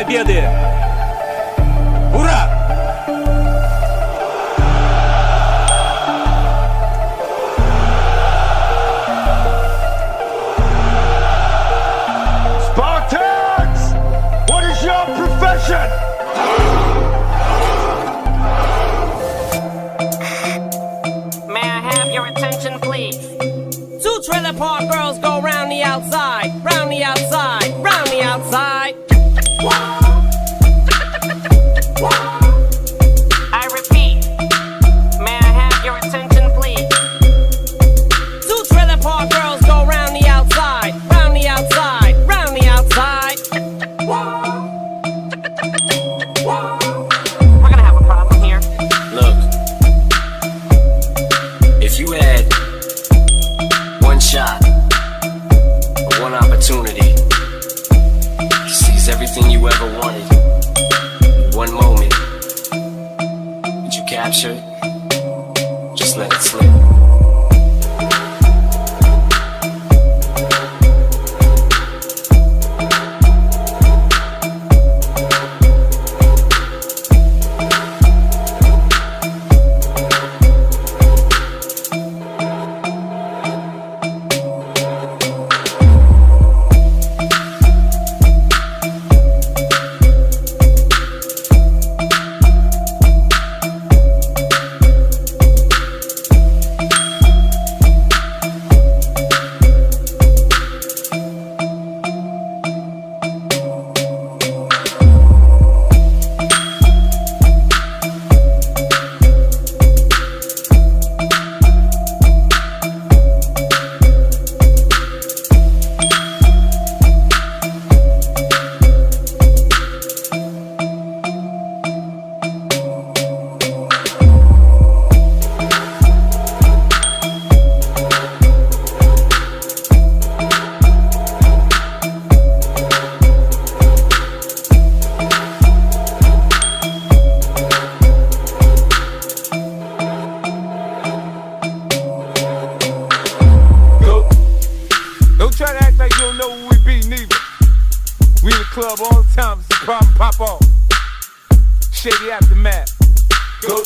Победы! Ура! Spartans! What is your profession? May I have your attention, please? Two trailer park girls go round the outside, round the outside, round the outside. I repeat, may I have your attention, please? Two trailer park girls go round the outside, round the outside, round the outside. We're gonna have a problem here. Look, if you had one shot or one opportunity to seize everything you ever wanted in one moment, would you capture it? Just let it slip. Don't try to act like you don't know who we be, neither. We in the club all the time, it's a problem, pop off. Shady aftermath. Go.